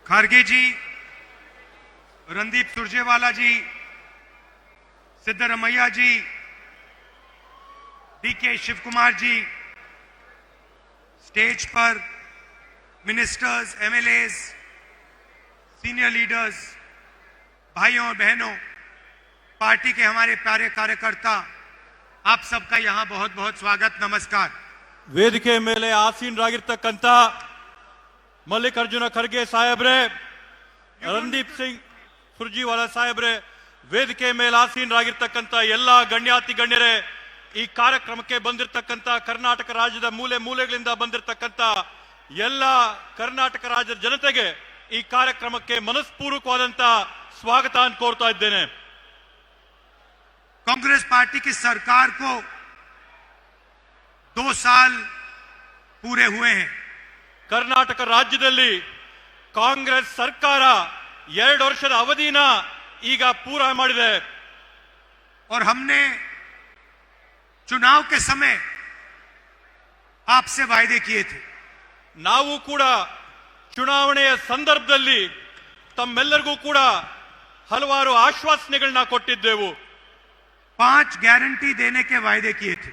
खारगे जी, रणदीप सुरजेवाला जी, सिद्धरमैया जी, DK Shivkumar जी, stage पर ministers, MLAs, senior leaders, भाइयों और बहनों, पार्टी के हमारे प्यारे कार्यकर्ता, आप सबका यहां बहुत बहुत स्वागत, नमस्कार। ವೇದಿಕೆ ಮೇಲೆ ಆಸೀನರಾಗಿರತಕ್ಕಂತ ಮಲ್ಲಿಕಾರ್ಜುನ ಖರ್ಗೆ ಸಾಹೇಬ್ರೆ, ರಣದೀಪ್ ಸಿಂಗ್ ಸುರ್ಜಿವಾಲಾ ಸಾಹೇಬ್ರೆ, ವೇದಿಕೆ ಮೇಲೆ ಆಸೀನರಾಗಿರತಕ್ಕಂತ ಎಲ್ಲ ಗಣ್ಯಾತಿ ಗಣ್ಯರೇ, ಈ ಕಾರ್ಯಕ್ರಮಕ್ಕೆ ಬಂದಿರತಕ್ಕಂತ ಕರ್ನಾಟಕ ರಾಜ್ಯದ ಮೂಲೆ ಮೂಲೆಗಳಿಂದ ಬಂದಿರತಕ್ಕಂತ ಎಲ್ಲ ಕರ್ನಾಟಕ ರಾಜ್ಯದ ಜನತೆಗೆ ಈ ಕಾರ್ಯಕ್ರಮಕ್ಕೆ ಮನಸ್ಪೂರ್ವಕವಾದಂತ स्वागत कोरता इದ್ದೇನೆ। कांग्रेस पार्टी की सरकार को 2 साल पूरे हुए हैं। कर्नाटक राज्यदल्ली कांग्रेस सरकार 2 ವರ್ಷದ ಅವಧಿನ ಈಗ पूरा ಮಾಡಿದೆ। और हमने चुनाव के समय आपसे वायदे किए थे। ನಾವು ಕೂಡ ಚುನಾವಣೆಯ ಸಂದರ್ಭದಲ್ಲಿ ತಮ್ಮೆಲ್ಲರಿಗೂ ಕೂಡ ಹಲವಾರು ಆಶ್ವಾಸನೆಗಳನ್ನ ಕೊಟ್ಟಿದ್ದೆವು। 5 गारंटी देने के वायदे किए थे।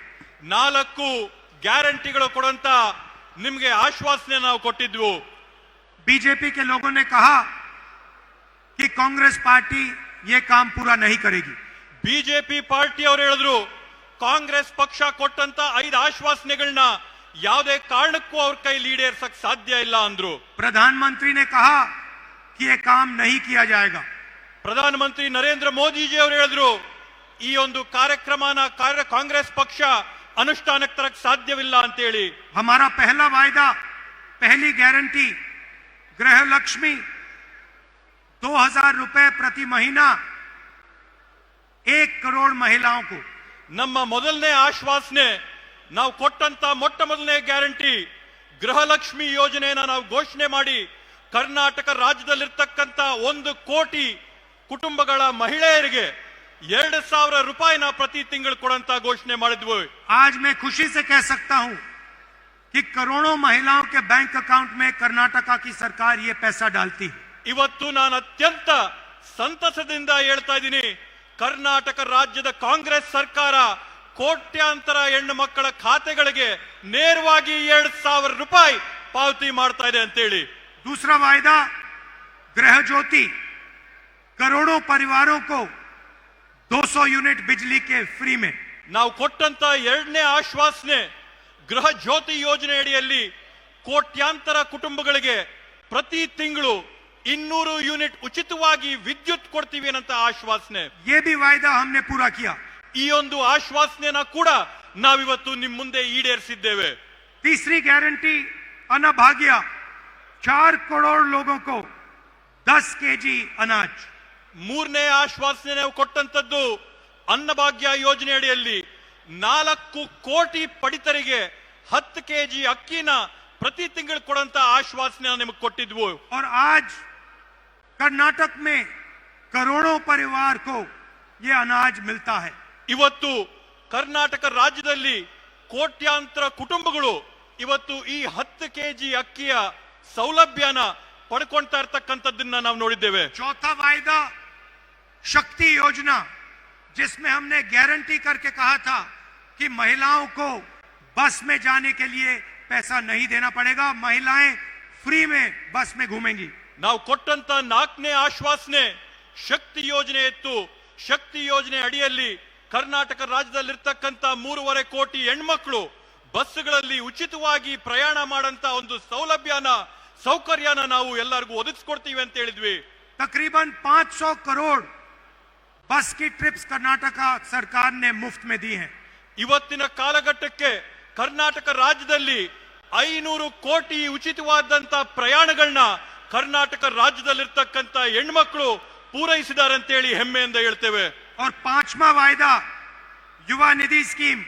4 ಗ್ಯಾರಂಟಿಗಳು ಕೊಡುವಂತ ನಿಮಗೆ ಆಶ್ವಾಸನೆ ನಾವು ಕೊಟ್ಟಿದ್ವು। बीजेपी के लोगों ने कहा कि कांग्रेस पार्टी ये काम पूरा नहीं करेगी। ಬಿಜೆಪಿ ಪಾರ್ಟಿ ಅವರು ಹೇಳಿದ್ರು ಕಾಂಗ್ರೆಸ್ ಪಕ್ಷ ಕೊಟ್ಟಂತ 5 ಆಶ್ವಾಸನೆಗಳನ್ನ ಯಾವುದೇ ಕಾರಣಕ್ಕೂ ಅವ್ರ ಕೈಲಿ ಈಡೇರಿಸಕ್ಕೆ ಸಾಧ್ಯ ಇಲ್ಲ ಅಂದ್ರು। प्रधानमंत्री ने कहा कि ये काम नहीं किया जाएगा। ಪ್ರಧಾನಮಂತ್ರಿ ನರೇಂದ್ರ ಮೋದಿ ಜಿ ಅವರು ಹೇಳಿದ್ರು ಈ ಒಂದು ಕಾರ್ಯಕ್ರಮನ ಕಾಂಗ್ರೆಸ್ ಪಕ್ಷ ಅನುಷ್ಠಾನಕ್ಕೆ ತರಕ್ಕೆ ಸಾಧ್ಯವಿಲ್ಲ ಅಂತ ಹೇಳಿ। हमारा पहला वायदा, पहली गारंटी, गृह लक्ष्मी 2000 रुपए प्रति महीना 1 करोड़ महिलाओं को। ನಮ್ಮ ಮೊದಲನೇ ಆಶ್ವಾಸನೆ, ನಾವು ಕೊಟ್ಟಂತ ಮೊಟ್ಟ ಮೊದಲನೇ ಗ್ಯಾರಂಟಿ ಗೃಹಲಕ್ಷ್ಮಿ ಯೋಜನೆಯನ್ನ ನಾವು ಘೋಷಣೆ ಮಾಡಿ ಕರ್ನಾಟಕ ರಾಜ್ಯದಲ್ಲಿರ್ತಕ್ಕಂತ 1 ಕೋಟಿ ಕುಟುಂಬಗಳ ಮಹಿಳೆಯರಿಗೆ 2000 ರೂಪಾಯಿನ ಪ್ರತಿ ತಿಂಗಳು ಕೊಡಂತ ಘೋಷಣೆ ಮಾಡಿದ್ವು। आज मैं खुशी से कह सकता हूं कि करोड़ों महिलाओं के बैंक अकाउंट में कर्नाटका की सरकार ये पैसा डालती है। ಇವತ್ತು ನಾನು ಅತ್ಯಂತ ಸಂತಸದಿಂದ ಹೇಳ್ತಾ ಇದ್ದೀನಿ, ಕರ್ನಾಟಕ ರಾಜ್ಯದ ಕಾಂಗ್ರೆಸ್ ಸರ್ಕಾರ ಕೋಟ್ಯಾಂತರ ಹೆಣ್ಣು ಮಕ್ಕಳ ಖಾತೆಗಳಿಗೆ ನೇರವಾಗಿ 2000 ರೂಪಾಯಿ ಪಾವತಿ ಮಾಡ್ತಾ ಇದೆ ಅಂತ ಹೇಳಿ। दूसरा वायदा, गृह ज्योति, करोड़ों परिवारों को 200 यूनिट बिजली के फ्री में। ನಾವು ಕೊಟ್ಟಂತ ಎರಡನೇ ಆಶ್ವಾಸನೆ ಗೃಹ ಜ್ಯೋತಿ ಯೋಜನೆ ಅಡಿಯಲ್ಲಿ ಕೋಟ್ಯಾಂತರ ಕುಟುಂಬಗಳಿಗೆ ಪ್ರತಿ ತಿಂಗಳು 200 ಯೂನಿಟ್ ಉಚಿತವಾಗಿ ವಿದ್ಯುತ್ ಕೊಡ್ತೀವಿ ಅನ್ನಂತ ಆಶ್ವಾಸನೆ। ये भी वायदा हमने पूरा किया। ಈ ಒಂದು ಆಶ್ವಾಸನೆನ ಕೂಡ ನಾವಿವತ್ತು ನಿಮ್ಮ ಮುಂದೆ ಈಡೇರಿಸಿದ್ದೇವೆ। तीसरी गारंटी, अन्नभाग्य, 4 करोड़ लोगों को 10 केजी अनाज। ಮೂರನೇ ಆಶ್ವಾಸನೆ ನಾವು ಕೊಟ್ಟಂತದ್ದು ಅನ್ನಭಾಗ್ಯ ಯೋಜನೆ ಅಡಿಯಲ್ಲಿ 4 ಕೋಟಿ ಪಡಿತರಿಗೆ 10 ಕೆಜಿ ಅಕ್ಕಿನ ಪ್ರತಿ ತಿಂಗಳು ಕೊಡಂತ ಆಶ್ವಾಸನೆ ನಿಮಗೆ ಕೊಟ್ಟಿದ್ವು। और आज कर्नाटक में करोड़ों परिवार को ये अनाज मिलता है। ಇವತ್ತು ಕರ್ನಾಟಕ ರಾಜ್ಯದಲ್ಲಿ ಕೋಟ್ಯಾಂತರ ಕುಟುಂಬಗಳು ಇವತ್ತು ಈ 10 ಕೆಜಿ ಅಕ್ಕಿಯ ಸೌಲಭ್ಯನ ಪಡ್ಕೊಳ್ತಾ ಇರ್ತಕ್ಕಂಥದ್ದನ್ನ ನಾವು ನೋಡಿದ್ದೇವೆ। चौथा वायदा, शक्ति योजना, जिसमें हमने गारंटी करके कहा था कि महिलाओं को बस में जाने के लिए पैसा नहीं देना पड़ेगा, महिलाएं फ्री में बस में घूमेंगी। ನಾವು ಕೊಟ್ಟಂತ 4ನೇ ಆಶ್ವಾಸನೆ ಶಕ್ತಿ ಯೋಜನೆ ಇತ್ತು। ಶಕ್ತಿ ಯೋಜನೆ ಅಡಿಯಲ್ಲಿ ಕರ್ನಾಟಕ ರಾಜ್ಯದಲ್ಲಿರ್ತಕ್ಕಂಥ 3.5 ಕೋಟಿ ಹೆಣ್ಮಕ್ಳು ಬಸ್ಗಳಲ್ಲಿ ಉಚಿತವಾಗಿ ಪ್ರಯಾಣ ಮಾಡಂತ ಒಂದು ಸೌಕರ್ಯನ ನಾವು ಎಲ್ಲರಿಗೂ ಒದಗಿಸ್ಕೊಡ್ತೀವಿ ಅಂತ ಹೇಳಿದ್ವಿ। तकरीबन 500 करोड़ बस की ट्रिप्स कर्नाटका सरकार ने मुफ्त में दी हैं। ಇವತ್ತಿನ ಕಾಲಘಟ್ಟಕ್ಕೆ ಕರ್ನಾಟಕ ರಾಜ್ಯದಲ್ಲಿ 500 ಕೋಟಿ ಉಚಿತವಾದಂತ ಪ್ರಯಾಣಗಳನ್ನ ಕರ್ನಾಟಕ ರಾಜ್ಯದಲ್ಲಿರ್ತಕ್ಕಂಥ ಹೆಣ್ಮಕ್ಳು ಪೂರೈಸಿದ್ದಾರೆ ಅಂತ ಹೇಳಿ ಹೆಮ್ಮೆಯಿಂದ ಹೇಳ್ತೇವೆ। और 5वां वायदा, युवा निधि स्कीम,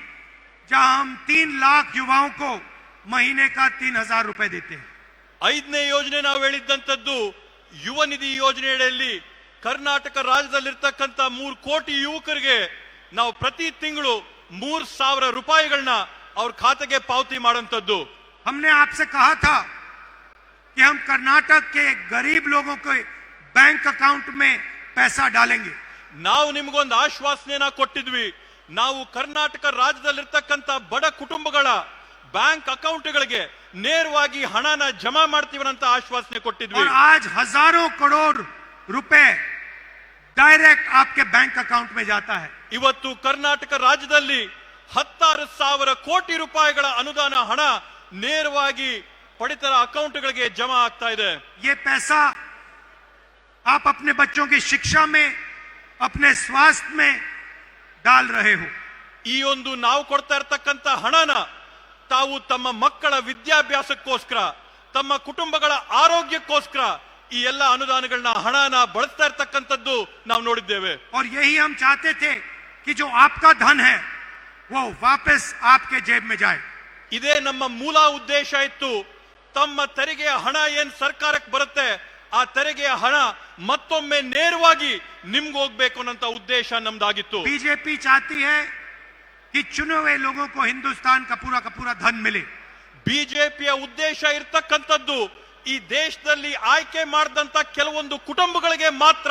जहां हम 3 लाख युवाओं को महीने का 3000 रुपए देते हैं। 5ನೇ ಯೋಜನೆ ನಾವು ಹೇಳಿದ್ದಂತದ್ದು ಯುವ ನಿಧಿ ಯೋಜನೆಯಲ್ಲಿ ಕರ್ನಾಟಕ ರಾಜ್ಯದಲ್ಲಿರ್ತಕ್ಕಂಥ 3 ಕೋಟಿ ಯುವಕರಿಗೆ ನಾವು ಪ್ರತಿ ತಿಂಗಳು 3000 ರೂಪಾಯಿಗಳನ್ನ ಅವ್ರ ಖಾತೆಗೆ ಪಾವತಿ ಮಾಡುವಂತದ್ದು। हमने आपसे कहा था कि हम कर्नाटक के गरीब लोगों के बैंक अकाउंट में पैसा डालेंगे। ನಾವು ನಿಮಗೊಂದು ಆಶ್ವಾಸನೆಯನ್ನ ಕೊಟ್ಟಿದ್ವಿ. ನಾವು ಕರ್ನಾಟಕ ರಾಜ್ಯದಲ್ಲಿರ್ತಕ್ಕಂಥ ಬಡ ಕುಟುಂಬಗಳ ಬ್ಯಾಂಕ್ ಅಕೌಂಟ್ಗಳಿಗೆ ನೇರವಾಗಿ ಹಣನ ಜಮಾ ಮಾಡ್ತೀವಿ ಅಂತ ಆಶ್ವಾಸನೆ ಕೊಟ್ಟಿದ್ವಿ. और आज हजारों करोड़ रुपए डायरेक्ट आपके बैंक अकाउंट में जाता है। ಇವತ್ತು ಕರ್ನಾಟಕ ರಾಜ್ಯದಲ್ಲಿ 16,000 ಕೋಟಿ ರೂಪಾಯಿಗಳ ಅನುದಾನ ಹಣ ನೇರವಾಗಿ ಪಡಿತರ ಅಕೌಂಟ್ಗಳಿಗೆ ಜಮಾ ಆಗ್ತಾ ಇದೆ. ये पैसा आप अपने बच्चों की शिक्षा में, अपने स्वास्थ्य में डाल रहे हो। ಈ ಒಂದು ನಾವು ಕೊಡ್ತಾ ಇರತಕ್ಕಂತ ಹಣನ ತಾವು ತಮ್ಮ ಮಕ್ಕಳ ವಿದ್ಯಾಭ್ಯಾಸಕ್ಕೋಸ್ಕರ, ತಮ್ಮ ಕುಟುಂಬಗಳ ಆರೋಗ್ಯಕ್ಕೋಸ್ಕರ ಈ ಎಲ್ಲ ಅನುದಾನಗಳನ್ನ ಹಣನ ಬಳಸ್ತಾ ಇರತಕ್ಕಂಥದ್ದು ನಾವು ನೋಡಿದ್ದೇವೆ. और यही हम चाहते थे कि जो आपका धन है वो वापस आपके जेब में जाए। ಇದೇ ನಮ್ಮ ಮೂಲ ಉದ್ದೇಶ ಇತ್ತು. ತಮ್ಮ ತೆರಿಗೆಯ ಹಣ ಏನ್ ಸರ್ಕಾರಕ್ಕೆ ಬರುತ್ತೆ, ಆ ತೆರಿಗೆಯ ಹಣ ಮತ್ತೊಮ್ಮೆ ನೇರವಾಗಿ ನಿಮ್ಗೆ ಹೋಗ್ಬೇಕು ಅನ್ನೋ ಉದ್ದೇಶ ನಮ್ದಾಗಿತ್ತು. बीजेपी चाहती है कि चुने हुए लोगों को हिंदुस्तान का पूरा धन मिले। ಬಿಜೆಪಿಯ ಉದ್ದೇಶ ಇರ್ತಕ್ಕಂಥದ್ದು ಈ ದೇಶದಲ್ಲಿ ಆಯ್ಕೆ ಮಾಡಿದಂತ ಕೆಲವೊಂದು ಕುಟುಂಬಗಳಿಗೆ ಮಾತ್ರ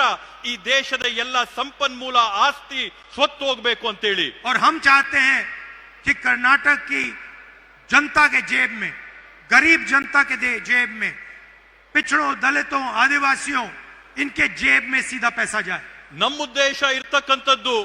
ಈ ದೇಶದ ಎಲ್ಲ ಸಂಪನ್ಮೂಲ ಆಸ್ತಿ ಸ್ವತ್ತು ಹೋಗ್ಬೇಕು ಅಂತೇಳಿ. और हम चाहते हैं कि कर्नाटक की जनता के जेब में, गरीब जनता के जेब में, पिछड़ों, दलितों, आदिवासियों, इनके जेब में सीधा पैसा जाए। ನಮ್ಮ ಉದ್ದೇಶ ಇರ್ತಕ್ಕಂಥದ್ದು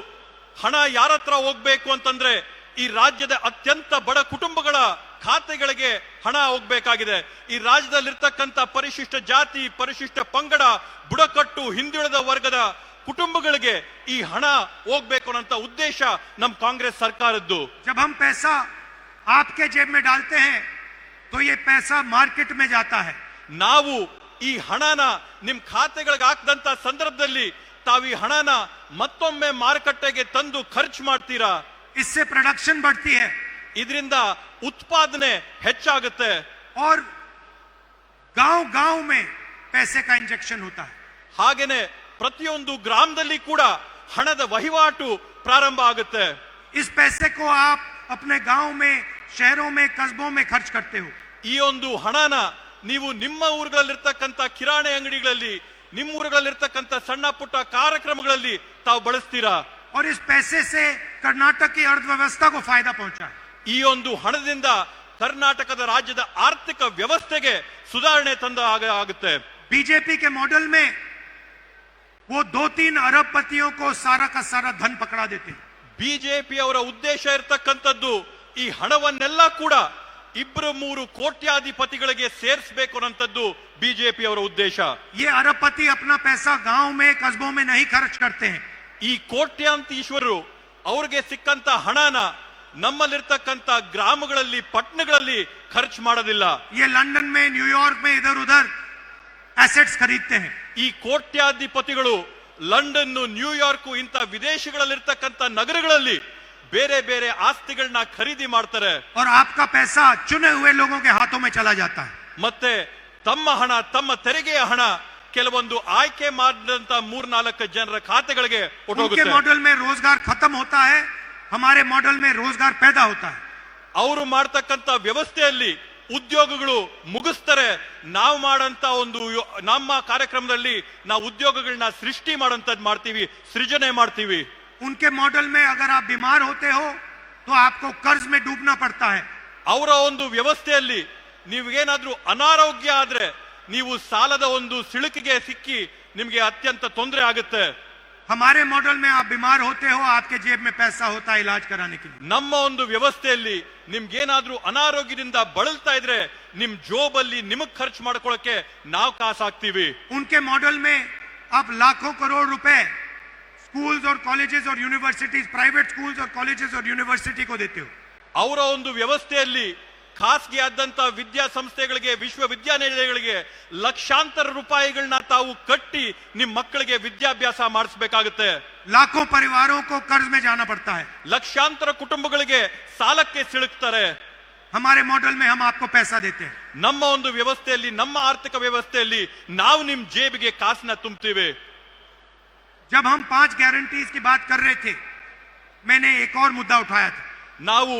ಹಣ ಯಾರ ಹತ್ರ ಹೋಗ್ಬೇಕು ಅಂತಂದ್ರೆ ಈ ರಾಜ್ಯದ ಅತ್ಯಂತ ಬಡ ಕುಟುಂಬಗಳ ಖಾತೆಗಳಿಗೆ ಹಣ ಹೋಗ್ಬೇಕಾಗಿದೆ. ಈ ರಾಜ್ಯದಲ್ಲಿರ್ತಕ್ಕಂಥ ಪರಿಶಿಷ್ಟ ಜಾತಿ, ಪರಿಶಿಷ್ಟ ಪಂಗಡ, ಬುಡಕಟ್ಟು, ಹಿಂದುಳಿದ ವರ್ಗದ ಕುಟುಂಬಗಳಿಗೆ ಈ ಹಣ ಹೋಗ್ಬೇಕು ಅನ್ನೋ ಉದ್ದೇಶ ನಮ್ಮ ಕಾಂಗ್ರೆಸ್ ಸರ್ಕಾರದ್ದು. जब हम पैसा आपके जेब में डालते हैं तो ये पैसा मार्केट में जाता है। ನಾವು ಈ ಹಣನ ನಿಮ್ ಖಾತೆಗಳಿಗೆ ಹಾಕದಂತ ಸಂದರ್ಭದಲ್ಲಿ ತಾವು ಈ ಹಣನ ಮತ್ತೊಮ್ಮೆ ಮಾರುಕಟ್ಟೆಗೆ ತಂದು ಖರ್ಚು ಮಾಡ್ತೀರಾ. इससे प्रोडक्शन बढ़ती है, ಇದರಿಂದ ಉತ್ಪಾದನೆ ಹೆಚ್ಚಾಗುತ್ತೆ. और गांव-गांव में पैसे का इंजेक्शन होता है। ಹಾಗೇನೆ ಪ್ರತಿಯೊಂದು ಗ್ರಾಮದಲ್ಲಿ ಕೂಡ ಹಣದ ವಹಿವಾಟು ಪ್ರಾರಂಭ ಆಗುತ್ತೆ. इस पैसे को आप अपने गांव में, शहरों में, कस्बों में खर्च करते हो। ಈ ಒಂದು ಹಣನ ನೀವು ನಿಮ್ಮ ಊರುಗಳಲ್ಲಿರ್ತಕ್ಕಂಥ ಕಿರಾಣಿ ಅಂಗಡಿಗಳಲ್ಲಿ, ನಿಮ್ಮ ಊರುಗಳಲ್ಲಿರ್ತಕ್ಕಂಥ ಸಣ್ಣ ಪುಟ್ಟ ಕಾರ್ಯಕ್ರಮಗಳಲ್ಲಿ ತಾವು ಬಳಸ್ತೀರಾ. और इस पैसे से कर्नाटक की अर्थव्यवस्था को फायदा पहुंचा है। ಈ ಒಂದು ಹಣದಿಂದ ಕರ್ನಾಟಕದ ರಾಜ್ಯದ ಆರ್ಥಿಕ ವ್ಯವಸ್ಥೆಗೆ ಸುಧಾರಣೆ ತಂದ ಆಗುತ್ತೆ. बीजेपी के मॉडल में वो 2-3 अरबपतियों को सारा का सारा धन पकड़ा देते हैं। ಬಿಜೆಪಿ ಅವರ ಉದ್ದೇಶ ಇರತಕ್ಕಂಥದ್ದು ಈ ಹಣವನ್ನೆಲ್ಲ ಕೂಡ 2-3 ಕೋಟ್ಯಾಧಿಪತಿಗಳಿಗೆ ಸೇರಿಸಬೇಕು ಅನ್ನೋಂಥದ್ದು ಬಿಜೆಪಿ ಅವರ ಉದ್ದೇಶ. ये अरबपति अपना पैसा गांव में, कस्बों में नहीं खर्च करते हैं। ಈ ಕೋಟ್ಯಾಂತೀಶ್ವರರು ಅವ್ರಿಗೆ ಸಿಕ್ಕಂತ ಹಣನ ನಮ್ಮಲ್ಲಿರ್ತಕ್ಕಂಥ ಗ್ರಾಮಗಳಲ್ಲಿ, ಪಟ್ಟಣಗಳಲ್ಲಿ ಖರ್ಚು ಮಾಡೋದಿಲ್ಲ. ये लंदन में, न्यूयॉर्क में इधर उधर एसेट्स खरीदते हैं। ಈ ಕೋಟ್ಯಾಧಿಪತಿಗಳು ಲಂಡನ್, ನ್ಯೂಯಾರ್ಕ್ ಇಂಥ ವಿದೇಶಗಳಲ್ಲಿರ್ತಕ್ಕಂಥ ನಗರಗಳಲ್ಲಿ ಬೇರೆ ಬೇರೆ ಆಸ್ತಿಗಳನ್ನ ಖರೀದಿ ಮಾಡ್ತಾರೆ. और आपका पैसा चुने हुए लोगों के हाथों में चला जाता है। ಮತ್ತೆ ತಮ್ಮ ಹಣ, ತಮ್ಮ ತೆರಿಗೆಯ ಹಣ ಕೆಲವೊಂದು ಆಯ್ಕೆ ಮಾಡಿದಂತ 3-4 ಜನರ ಖಾತೆಗಳಿಗೆ उनके ಹೊರಟೋಗುತ್ತೆ. मॉडल में रोजगार खत्म होता है, हमारे मॉडल में रोजगार पैदा होता है। ಅವರು ಮಾಡ್ತಕ್ಕಂಥ ವ್ಯವಸ್ಥೆಯಲ್ಲಿ ಉದ್ಯೋಗಗಳು ಮುಗಿಸ್ತಾರೆ. ನಾವು ಮಾಡಂತ ಒಂದು ನಮ್ಮ ಕಾರ್ಯಕ್ರಮದಲ್ಲಿ ನಾವು ಉದ್ಯೋಗಗಳನ್ನ ಸೃಷ್ಟಿ ಮಾಡೋಂಥದ್ದು ಮಾಡ್ತೀವಿ, ಸೃಜನೆ ಮಾಡ್ತೀವಿ. उनके मॉडल में अगर आप बीमार होते हो तो आपको कर्ज में डूबना पड़ता है। ಅವರ ಒಂದು ವ್ಯವಸ್ಥೆಯಲ್ಲಿ ನೀವೇನಾದ್ರೂ ಅನಾರೋಗ್ಯ ಆದ್ರೆ ನೀವು ಸಾಲದ ಒಂದು ಸಿಳುಕಿಗೆ ಸಿಕ್ಕಿ ನಿಮಗೆ ಅತ್ಯಂತ ತೊಂದರೆ ಆಗುತ್ತೆ. हमारे मॉडल में आप बीमार होते हो, आपके जेब में पैसा होता है इलाज कराने के लिए। ನಮ್ಮ ಒಂದು ವ್ಯವಸ್ಥೆಯಲ್ಲಿ ನಿಮ್ಗೇನಾದ್ರೂ ಅನಾರೋಗ್ಯದಿಂದ ಬಳಲ್ತಾ ಇದ್ರೆ ನಿಮ್ ಜೋಬಲ್ಲಿ ನಿಮಗ್ ಖರ್ಚು ಮಾಡ್ಕೊಳ್ಳಕ್ಕೆ ನಾವು ಕಾಸು ಹಾಕ್ತೀವಿ. उनके मॉडल में आप लाखों करोड़ रुपए स्कूल्स और कॉलेजेस और यूनिवर्सिटीज, प्राइवेट स्कूल्स और कॉलेजेस और यूनिवर्सिटी को देते हो। ಅವರ ಒಂದು ವ್ಯವಸ್ಥೆಯಲ್ಲಿ ಖಾಸಗಿ ಆದಂತ ವಿದ್ಯಾಸಂಸ್ಥೆಗಳಿಗೆ, ವಿಶ್ವವಿದ್ಯಾನಿಲಯಗಳಿಗೆ ಲಕ್ಷಾಂತರ ರೂಪಾಯಿಗಳನ್ನ ತಾವು ಕಟ್ಟಿ ನಿಮ್ ಮಕ್ಕಳಿಗೆ ವಿದ್ಯಾಭ್ಯಾಸ ಮಾಡಿಸಬೇಕಾಗುತ್ತೆ. लाखों परिवारों को कर्ज में जाना पड़ता है। ಲಕ್ಷಾಂತರ ಕುಟುಂಬಗಳಿಗೆ ಸಾಲಕ್ಕೆ ಸಿಲುಕ್ತಾರೆ. हमारे मॉडल में हम आपको पैसा देते हैं। ನಮ್ಮ ಒಂದು ವ್ಯವಸ್ಥೆಯಲ್ಲಿ, ನಮ್ಮ ಆರ್ಥಿಕ ವ್ಯವಸ್ಥೆಯಲ್ಲಿ ನಾವು ನಿಮ್ ಜೇಬಿಗೆ ಕಾಸನ್ನ ತುಂಬುತ್ತೀವಿ. जब हम 5 गारंटीज की बात कर रहे थे, मैंने एक और मुद्दा उठाया था। ನಾವು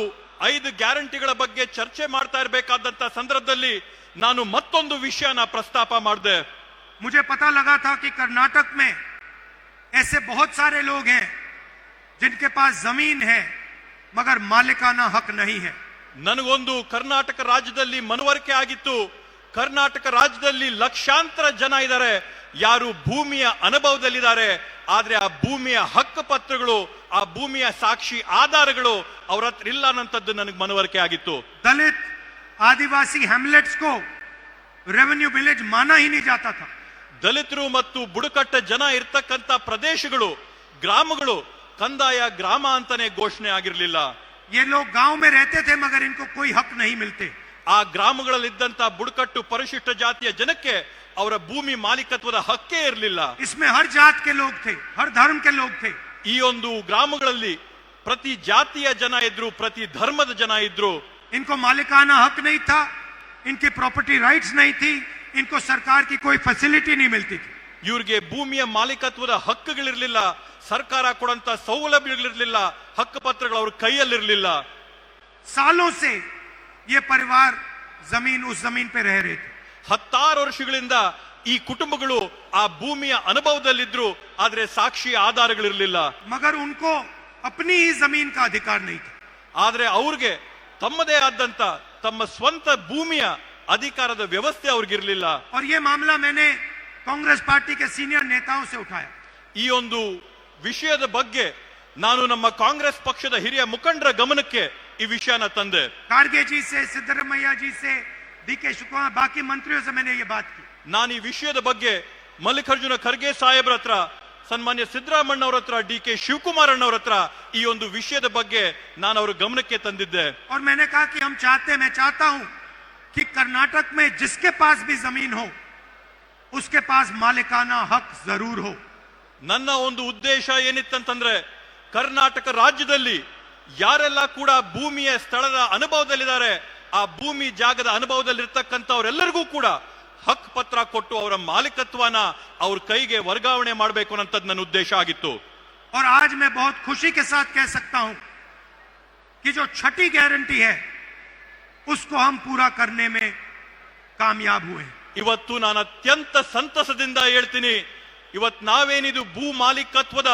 5 ಗ್ಯಾರಂಟಿಗಳ ಬಗ್ಗೆ ಚರ್ಚೆ ಮಾಡ್ತಾ ಇರಬೇಕಾದಂತ ಸಂದರ್ಭದಲ್ಲಿ ನಾನು ಮತ್ತೊಂದು ವಿಷಯನ ಪ್ರಸ್ತಾಪ ಮಾಡಿದೆ. मुझे पता लगा था कि कर्नाटक में ऐसे बहुत सारे लोग हैं जिनके पास जमीन है मगर मालिकाना हक नहीं है. ನನಗೊಂದು ಕರ್ನಾಟಕ ರಾಜ್ಯದಲ್ಲಿ ಮನವರಿಕೆ ಆಗಿತ್ತು. ಕರ್ನಾಟಕ ರಾಜ್ಯದಲ್ಲಿ ಲಕ್ಷಾಂತರ ಜನ ಇದ್ದಾರೆ, ಯಾರು ಭೂಮಿಯ ಅನುಭವದಲ್ಲಿದ್ದಾರೆ, ಆದ್ರೆ ಆ ಭೂಮಿಯ ಹಕ್ಕು ಪತ್ರಗಳು, ಆ ಭೂಮಿಯ ಸಾಕ್ಷಿ ಆಧಾರಗಳು ಅವ್ರ ಹತ್ರ ಇಲ್ಲ ಅನ್ನೋಂಥದ್ದು ನನಗೆ ಮನವರಿಕೆ ಆಗಿತ್ತು. दलित आदिवासी हैमलेट्स को रेवेन्यू विलेज माना ही नहीं जाता था. ದಲಿತರು ಮತ್ತು ಬುಡಕಟ್ಟ ಜನ ಇರ್ತಕ್ಕಂಥ ಪ್ರದೇಶಗಳು, ಗ್ರಾಮಗಳು ಕಂದಾಯ ಗ್ರಾಮ ಅಂತಾನೆ ಘೋಷಣೆ ಆಗಿರಲಿಲ್ಲ. ये लोग गांव में रहते थे मगर इनको कोई हक नहीं मिलते. ಆ ಗ್ರಾಮಗಳಲ್ಲಿದ್ದಂತ ಬುಡಕಟ್ಟು ಪರಿಶಿಷ್ಟ ಜಾತಿಯ ಜನಕ್ಕೆ ಅವರ ಭೂಮಿ ಮಾಲೀಕತ್ವದ ಹಕ್ಕೇ ಇರಲಿಲ್ಲ. इसमें हर जात के लोग थे, हर धर्म के लोग थे. ಈ ಒಂದು ಗ್ರಾಮಗಳಲ್ಲಿ ಪ್ರತಿ ಜಾತಿಯ ಜನ ಇದ್ರು, ಪ್ರತಿ ಧರ್ಮದ ಜನ ಇದ್ರು. इनको मालिकाना हक नहीं था, इनकी प्रॉपर्टी राइट्स नहीं थी, इनको सरकार की कोई फैसिलिटी नहीं मिलती थी. ಇವ್ರಿಗೆ ಭೂಮಿಯ ಮಾಲೀಕತ್ವದ ಹಕ್ಕುಗಳಿರ್ಲಿಲ್ಲ, ಸರ್ಕಾರ ಕೊಡಂತ ಸೌಲಭ್ಯಗಳಿರ್ಲಿಲ್ಲ, ಹಕ್ಕು ಪತ್ರಗಳು ಅವ್ರ ಕೈಯಲ್ಲಿರ್ಲಿಲ್ಲ. सालों से ये परिवार जमीन उस जमीन पे रह रहे थे. 16 ವರ್ಷಗಳಿಂದ ಈ ಕುಟುಂಬಗಳು ಆ ಭೂಮಿಯ ಅನುಭವದಲ್ಲಿದ್ರು, ಆದ್ರೆ ಸಾಕ್ಷಿ ಆಧಾರಗಳಿರ್ಲಿಲ್ಲ. मगर उनको अपनी ही जमीन का अधिकार नहीं था. ಆದ್ರೆ ಅವ್ರಿಗೆ ತಮ್ಮದೇ ಆದಂತ ತಮ್ಮ ಸ್ವಂತ ಭೂಮಿಯ ಅಧಿಕಾರದ ವ್ಯವಸ್ಥೆ ಅವ್ರಿಗಿರ್ಲಿಲ್ಲ. और ये मामला मैंने कांग्रेस पार्टी के सीनियर नेताओं से उठाया. ಈ ಒಂದು ವಿಷಯದ ಬಗ್ಗೆ ನಾನು ನಮ್ಮ ಕಾಂಗ್ರೆಸ್ ಪಕ್ಷದ ಹಿರಿಯ ಮುಖಂಡರ ಗಮನಕ್ಕೆ ಈ ವಿಷಯನ ತಂದೆ. खारगे जी से, सिद्धरमैया जी से, डीके शिवकुमार, बाकी मंत्रियों से मैंने ये बात की. ನಾನು ಈ ವಿಷಯದ ಬಗ್ಗೆ ಮಲ್ಲಿಕಾರ್ಜುನ ಖರ್ಗೆ ಸಾಹೇಬ್ರ ಹತ್ರ, ಸನ್ಮಾನ್ಯ ಸಿದ್ದರಾಮಣ್ಣ ಅವರ ಹತ್ರ, ಡಿ.ಕೆ. ಶಿವಕುಮಾರ್ ಅವರ ಹತ್ರ ಈ ಒಂದು ವಿಷಯದ ಬಗ್ಗೆ ನಾನು ಅವರ ಗಮನಕ್ಕೆ ತಂದಿದ್ದೆ. और मैंने कहा कि मैं चाहता हूं कि कर्नाटक में जिसके पास भी जमीन हो उसके पास मालिकाना हक जरूर हो. ನನ್ನ ಒಂದು ಉದ್ದೇಶ ಏನಿತ್ತಂತಂದ್ರೆ, ಕರ್ನಾಟಕ ರಾಜ್ಯದಲ್ಲಿ ಯಾರೆಲ್ಲ ಕೂಡ ಭೂಮಿಯ ಸ್ಥಳದ ಅನುಭವದಲ್ಲಿದ್ದಾರೆ, ಆ ಭೂಮಿ ಜಾಗದ ಅನುಭವದಲ್ಲಿರ್ತಕ್ಕಂಥವರೆಲ್ಲರಿಗೂ ಕೂಡ ಹಕ್ ಪತ್ರ ಕೊಟ್ಟು ಅವರ ಮಾಲೀಕತ್ವನ ಅವ್ರ ಕೈಗೆ ವರ್ಗಾವಣೆ ಮಾಡಬೇಕು ಅನ್ನೋಂಥದ್ದು ನನ್ನ ಉದ್ದೇಶ ಆಗಿತ್ತು. और आज मैं बहुत खुशी के साथ कह सकता हूं कि जो छठी गारंटी है उसको हम पूरा करने में कामयाब हुए. ಇವತ್ತು ನಾನು ಅತ್ಯಂತ ಸಂತಸದಿಂದ ಹೇಳ್ತೀನಿ, ಇವತ್ತು ನಾವೇನಿದು ಭೂ ಮಾಲೀಕತ್ವದ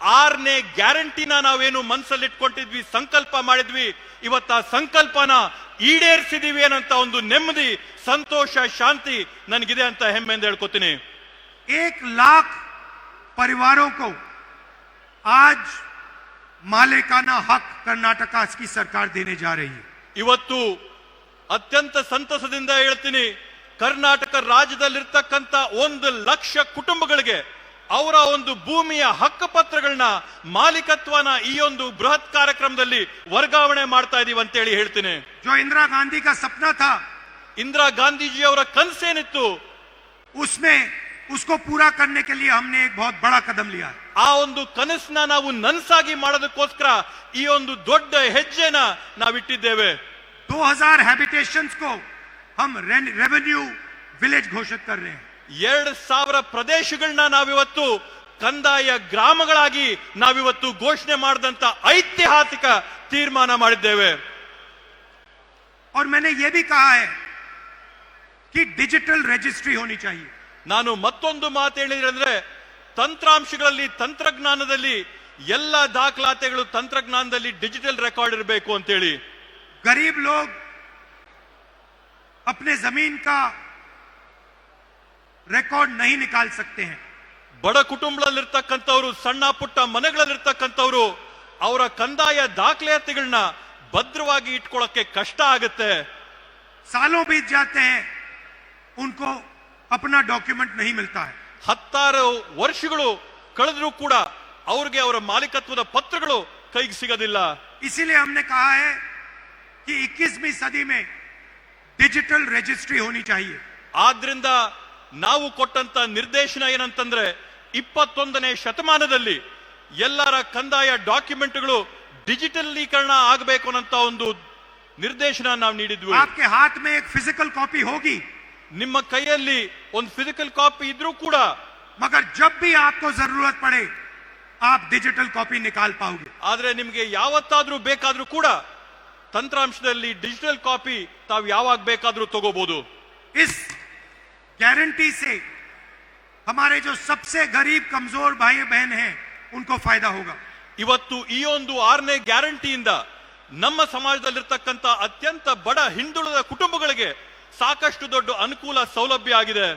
6ನೇ ಗ್ಯಾರಂಟಿನ ನಾವೇನು ಮನಸ್ಸಲ್ಲಿಟ್ಕೊಂಡಿದ್ವಿ, ಸಂಕಲ್ಪ ಮಾಡಿದ್ವಿ, ಇವತ್ತು ಆ ಸಂಕಲ್ಪನ ಈಡೇರಿಸಿದೀವಿ ಅನ್ನೋಂತ ಒಂದು ನೆಮ್ಮದಿ, ಸಂತೋಷ, ಶಾಂತಿ ನನಗಿದೆ ಅಂತ ಹೆಮ್ಮೆಯಿಂದ ಹೇಳ್ಕೊತೀನಿ. 1 लाख परिवारों को आज मालिकाना हक कर्नाटका की सरकार देने जा रही है. ಇವತ್ತು ಅತ್ಯಂತ ಸಂತಸದಿಂದ ಹೇಳ್ತೀನಿ, ಕರ್ನಾಟಕ ರಾಜ್ಯದಲ್ಲಿರ್ತಕ್ಕಂಥ 1 ಲಕ್ಷ ಕುಟುಂಬಗಳಿಗೆ ಅವರ ಒಂದು ಭೂಮಿಯ ಹಕ್ಕು ಪತ್ರಗಳನ್ನ, ಮಾಲೀಕತ್ವನ ಈ ಒಂದು ಬೃಹತ್ ಕಾರ್ಯಕ್ರಮದಲ್ಲಿ ವರ್ಗಾವಣೆ ಮಾಡ್ತಾ ಇದೀವಿ ಅಂತ ಹೇಳಿ ಹೇಳ್ತೀನಿ. जो इंदिरा गांधी का सपना था, ಇಂದಿರಾ ಗಾಂಧೀಜಿ ಅವರ ಕನಸೇನಿತ್ತು, उसमें उसको पूरा करने के लिए हमने एक बहुत बड़ा कदम लिया. ಆ ಒಂದು ಕನಸನ್ನ ನಾವು ನನಸಾಗಿ ಮಾಡೋದಕ್ಕೋಸ್ಕರ ಈ ಒಂದು ದೊಡ್ಡ ಹೆಜ್ಜೆನ ನಾವಿಟ್ಟಿದ್ದೇವೆ. 2000 हैबिटेशंस को हम रेवेन्यू विलेज घोषित कर रहे हैं. 2000 ಪ್ರದೇಶಗಳನ್ನ ನಾವಿವತ್ತು ಕಂದಾಯ ಗ್ರಾಮಗಳಾಗಿ ನಾವಿವತ್ತು ಘೋಷಣೆ ಮಾಡಿದಂತ ಐತಿಹಾಸಿಕ ತೀರ್ಮಾನ ಮಾಡಿದ್ದೇವೆ. और मैंने ये भी कहा है कि डिजिटल रजिस्ट्री होनी चाहिए. ನಾನು ಮತ್ತೊಂದು ಮಾತು ಹೇಳಿದ್ರೆ, ತಂತ್ರಾಂಶಗಳಲ್ಲಿ, ತಂತ್ರಜ್ಞಾನದಲ್ಲಿ ಎಲ್ಲ ದಾಖಲಾತಿಗಳು ತಂತ್ರಜ್ಞಾನದಲ್ಲಿ ಡಿಜಿಟಲ್ ರೆಕಾರ್ಡ್ ಇರಬೇಕು ಅಂತೇಳಿ. गरीब लोग अपने जमीन का रिकॉर्ड नहीं निकाल सकते हैं. ಬಡ ಕುಟುಂಬದಲ್ಲಿರ್ತಕ್ಕಂಥವ್ರು, ಸಣ್ಣ ಪುಟ್ಟ ಮನೆಗಳಲ್ಲಿರ್ತಕ್ಕಂಥವ್ರು ಅವರ ಕಂದಾಯ ದಾಖಲಾತಿಗಳನ್ನ ಭದ್ರವಾಗಿ ಇಟ್ಕೊಳ್ಳಕ್ಕೆ ಕಷ್ಟ ಆಗುತ್ತೆ. सालों बीत जाते हैं, उनको अपना डॉक्यूमेंट नहीं मिलता है. 16 ವರ್ಷಗಳು ಕಳೆದ್ರೂ ಕೂಡ ಅವ್ರಿಗೆ ಅವರ ಮಾಲೀಕತ್ವದ ಪತ್ರಗಳು ಕೈಗೆ ಸಿಗೋದಿಲ್ಲ. इसीलिए हमने कहा है कि 21वीं सदी में डिजिटल रजिस्ट्री होनी चाहिए. ಆದ್ರಿಂದ ನಾವು ಕೊಟ್ಟಂತ ನಿರ್ದೇಶನ ಏನಂತಂದ್ರೆ, 21ನೇ ಶತಮಾನದಲ್ಲಿ ಎಲ್ಲರ ಕಂದಾಯ ಡಾಕ್ಯುಮೆಂಟ್ಗಳು ಡಿಜಿಟಲೀಕರಣ ಆಗಬೇಕು ಅನ್ನೋಂತ ಒಂದು ನಿರ್ದೇಶನ ನಾವು ನೀಡಿದ್ವಿ. आपके हाथ में एक फिजिकल कॉपी होगी, ನಿಮ್ಮ ಕೈಯಲ್ಲಿ ಒಂದು ಫಿಸಿಕಲ್ ಕಾಪಿ ಇದ್ರೂ ಕೂಡ, मगर जब भी आपको जरूरत पड़े आप डिजिटल कॉपी निकाल पाओगे. ಆದ್ರೆ ನಿಮಗೆ ಯಾವತ್ತಾದ್ರೂ ಬೇಕಾದ್ರೂ ಕೂಡ ತಂತ್ರಾಂಶದಲ್ಲಿ ಡಿಜಿಟಲ್ ಕಾಪಿ ತಾವು ಯಾವಾಗ ಬೇಕಾದರೂ ತಗೋಬಹುದು. इस गारंटी से हमारे जो सबसे गरीब कमजोर भाई बहन हैं उनको फायदा होगा. ಇವತ್ತು ಈ ಒಂದು 6ನೇ ಗ್ಯಾರಂಟಿಯಿಂದ ನಮ್ಮ ಸಮಾಜದಲ್ಲಿರ್ತಕ್ಕಂಥ ಅತ್ಯಂತ ಬಡ ಹಿಂದುಳಿದ ಕುಟುಂಬಗಳಿಗೆ ಸಾಕಷ್ಟು ದೊಡ್ಡ ಅನುಕೂಲ ಸೌಲಭ್ಯ ಆಗಿದೆ.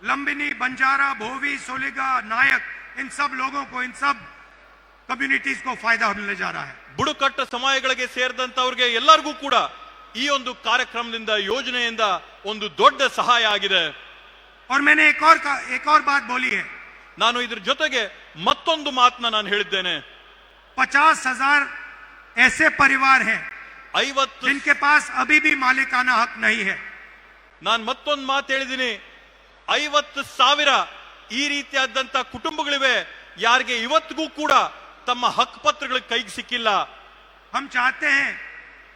लंबिनी, बंजारा, भोवी, सोलिगा, नायक, इन सब लोगों को, इन सब कम्युनिटीज को फायदा मिलने जा रहा है. ಬುಡಕಟ್ಟು ಸಮುದಾಯಗಳಿಗೆ ಸೇರಿದಂತವರಿಗೆ ಎಲ್ಲರಿಗೂ ಕೂಡ ಈ ಒಂದು ಕಾರ್ಯಕ್ರಮದಿಂದ ಯೋಜನೆಯಿಂದ ಒಂದು ದೊಡ್ಡ ಸಹಾಯ ಆಗಿದೆ. और मैंने एक और बात बोली है. ನಾನು ಇದ್ರ ಜೊತೆಗೆ ಮತ್ತೊಂದು ಮಾತನ್ನ ನಾನು ಹೇಳಿದ್ದೇನೆ. 50,000 ऐसे परिवार हैं 50 जिनके पास अभी भी मालिकाना हक नहीं है. ನಾನು ಮತ್ತೊಂದು ಮಾತು ಹೇಳಿದ್ದೀನಿ. 50,000 ಈ ರೀತಿಯಾದಂತ ಕುಟುಂಬಗಳಿವೆ ಯಾರಿಗೆ ಇವತ್ತಿಗೂ ಕೂಡ ತಮ್ಮ ಹಕ್ಕು ಪತ್ರಗಳ ಕೈಗೆ ಸಿಕ್ಕಿಲ್ಲ. हम चाहते हैं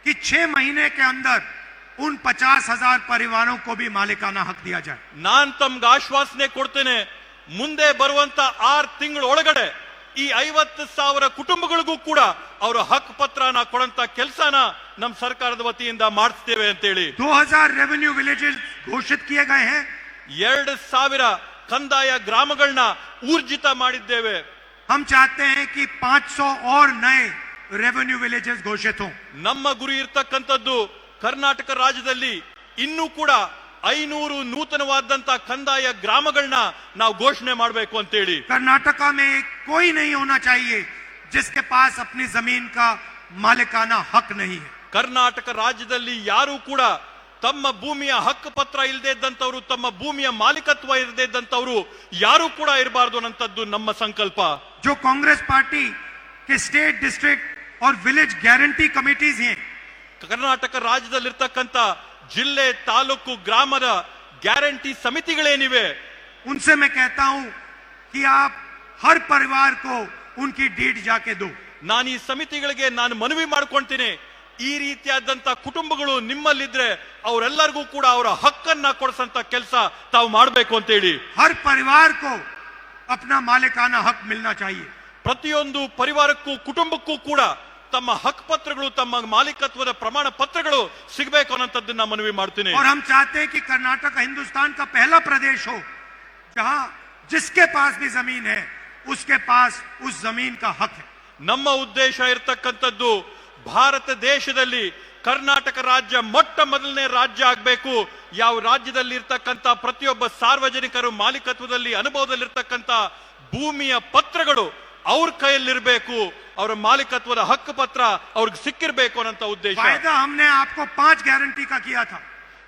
कि 6 महीने के अंदर उन 50,000 परिवारों को भी मालिकाना हक दिया जाए. ನಾನ್ ತಮ್ಗೆ ಆಶ್ವಾಸನೆ ಕೊಡ್ತೇನೆ, ಮುಂದೆ ಬರುವಂತ 6 ತಿಂಗಳ ಒಳಗಡೆ ಈ 50,000 ಕುಟುಂಬಗಳಿಗೂ ಕೂಡ ಅವರ ಹಕ್ಕು ಪತ್ರನ ಕೊಡಂತ ಕೆಲಸನ ನಮ್ಮ ಸರ್ಕಾರದ ವತಿಯಿಂದ ಮಾಡಿಸ್ತೇವೆ ಅಂತ ಹೇಳಿ. 2000 रेवेन्यू विलेजेस घोषित किए गए हैं. 2,000 ಕಂದಾಯ ಗ್ರಾಮಗಳನ್ನ ಊರ್ಜಿತ ಮಾಡಿದ್ದೇವೆ. हम चाहते हैं कि 500 और नए रेवेन्यू विलेजेस घोषित हों. ನಮ್ಮ ಗುರಿ ಇರ್ತಕ್ಕಂಥದ್ದು ಕರ್ನಾಟಕ ರಾಜ್ಯದಲ್ಲಿ ಇನ್ನೂ ಕೂಡ 500 ನೂತನವಾದಂತ ಕಂದಾಯ ಗ್ರಾಮಗಳನ್ನ ನಾವು ಘೋಷಣೆ ಮಾಡಬೇಕು ಅಂತ ಹೇಳಿ. कर्नाटका में कोई नहीं होना चाहिए जिसके पास अपनी जमीन का मालिकाना हक नहीं है. ಕರ್ನಾಟಕ ರಾಜ್ಯದಲ್ಲಿ ಯಾರು ಕೂಡ ತಮ್ಮ ಭೂಮಿಯ ಹಕ್ಕು ಪತ್ರ ಇಲ್ಲದೆ ಇದ್ದಂತವರು, ತಮ್ಮ ಭೂಮಿಯ ಮಾಲೀಕತ್ವ ಇಲ್ಲದೆ ಇದ್ದಂತವರು ಯಾರು ಕೂಡ ಇರಬಾರದು ಅನ್ನಂತದ್ದು ನಮ್ಮ ಸಂಕಲ್ಪ. जो कांग्रेस पार्टी के स्टेट, डिस्ट्रिक्ट और विलेज गारंटी कमिटीज हैं, ಕರ್ನಾಟಕ ರಾಜ್ಯದಲ್ಲಿರ್ತಕ್ಕಂಥ ಜಿಲ್ಲೆ, ತಾಲೂಕು, ಗ್ರಾಮದ ಗ್ಯಾರಂಟಿ ಸಮಿತಿಗಳೇನಿವೆ, उनसे मैं कहता हूं कि आप हर परिवार को उनकी डीड जाके दो. ನಾನು ಈ ಸಮಿತಿಗಳಿಗೆ ನಾನು ಮನವಿ ಮಾಡ್ಕೊಳ್ತೀನಿ, ಈ ರೀತಿಯಾದಂತ ಕುಟುಂಬಗಳು ನಿಮ್ಮಲ್ಲಿದ್ರೆ ಅವರೆಲ್ಲರಿಗೂ ಕೂಡ ಅವರ ಹಕ್ಕನ್ನ ಕೊಡಿಸಂತ ಕೆಲಸ ತಾವು ಮಾಡಬೇಕು ಅಂತ ಹೇಳಿ. हर परिवार को अपना मालिकाना हक मिलना चाहिए. ಪ್ರತಿಯೊಂದು ಪರಿವಾರಕ್ಕೂ ಕುಟುಂಬಕ್ಕೂ ಕೂಡ ತಮ್ಮ ಹಕ್ಕು ಪತ್ರಗಳು, ತಮ್ಮ ಮಾಲೀಕತ್ವದ ಪ್ರಮಾಣ ಪತ್ರಗಳು ಸಿಗಬೇಕು ಅನ್ನೋಂಥದ್ದನ್ನ ಮನವಿ ಮಾಡ್ತೀನಿ. और हम चाहते हैं कि कर्नाटक हिंदुस्तान का पहला प्रदेश हो जहां जिसके पास भी जमीन है उसके पास उस जमीन का हक है. ನಮ್ಮ ಉದ್ದೇಶ ಇರತಕ್ಕಂಥದ್ದು ಭಾರತ ದೇಶದಲ್ಲಿ ಕರ್ನಾಟಕ ರಾಜ್ಯ ಮೊಟ್ಟ ಮೊದಲನೇ ರಾಜ್ಯ ಆಗಬೇಕು. ಯಾವ ರಾಜ್ಯದಲ್ಲಿ ಇರ್ತಕ್ಕಂಥ ಪ್ರತಿಯೊಬ್ಬ ಸಾರ್ವಜನಿಕರು ಮಾಲೀಕತ್ವದಲ್ಲಿ ಅನುಭವದಲ್ಲಿರ್ತಕ್ಕಂಥ ಭೂಮಿಯ ಪತ್ರಗಳು ಅವ್ರ ಕೈಯಲ್ಲಿರಬೇಕು, ಅವರ ಮಾಲೀಕತ್ವದ ಹಕ್ಕು ಪತ್ರ ಅವ್ರಿಗೆ ಸಿಕ್ಕಿರ್ಬೇಕು ಅನ್ನೋ ಉದ್ದೇಶ. वायदा हमने आपको 5 गारंटी का किया था,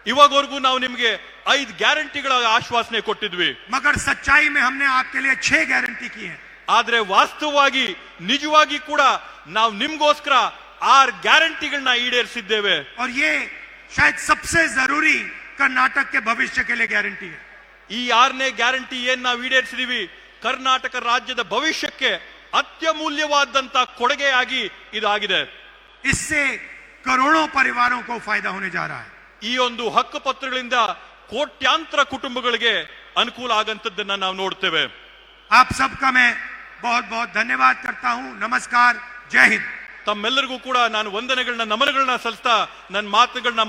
ಇವಾಗವರೆಗೂ ನಾವು ನಿಮಗೆ 5 ಗ್ಯಾರಂಟಿಗಳ ಆಶ್ವಾಸನೆ ಕೊಟ್ಟಿದ್ವಿ. मगर सच्चाई में हमने आपके लिए 6 गारंटी की है. ಆದ್ರೆ ವಾಸ್ತವವಾಗಿ ನಿಜವಾಗಿ ಕೂಡ ನಾವು ನಿಮ್ಗೋಸ್ಕರ 6 ಗ್ಯಾರಂಟಿಗಳನ್ನ ಈಡೇರಿಸಿದ್ದೇವೆ. और ये शायद सबसे जरूरी कर्नाटक के भविष्य के लिए गारंटी है. ಈ 6ನೇ ಗ್ಯಾರಂಟಿ ಏನ್ ನಾವು ಈಡೇರಿಸಿದೀವಿ, ಕರ್ನಾಟಕ ರಾಜ್ಯದ ಭವಿಷ್ಯಕ್ಕೆ ಅತ್ಯಮೂಲ್ಯವಾದಂತ ಕೊಡುಗೆಯಾಗಿ ಇದಾಗಿದೆ. इससे करोड़ों परिवारों को फायदा होने जा रहा है. ಈ ಒಂದು ಹಕ್ಕು ಪತ್ರಗಳಿಂದ ಕೋಟ್ಯಾಂತರ ಕುಟುಂಬಗಳಿಗೆ ಅನುಕೂಲ ಆಗಂತದ್ದನ್ನ ನಾವು ನೋಡ್ತೇವೆ. आप सबका मैं बहुत बहुत धन्यवाद करता हूं. नमस्कार, जय हिंद. ತಮ್ಮೆಲ್ಲರಿಗೂ ಕೂಡ ನಾನು ವಂದನೆಗಳನ್ನ, ನಮನಗಳನ್ನ ಸಲ್ಲಿಸ್ತಾ ನನ್ನ ಮಾತುಗಳನ್ನ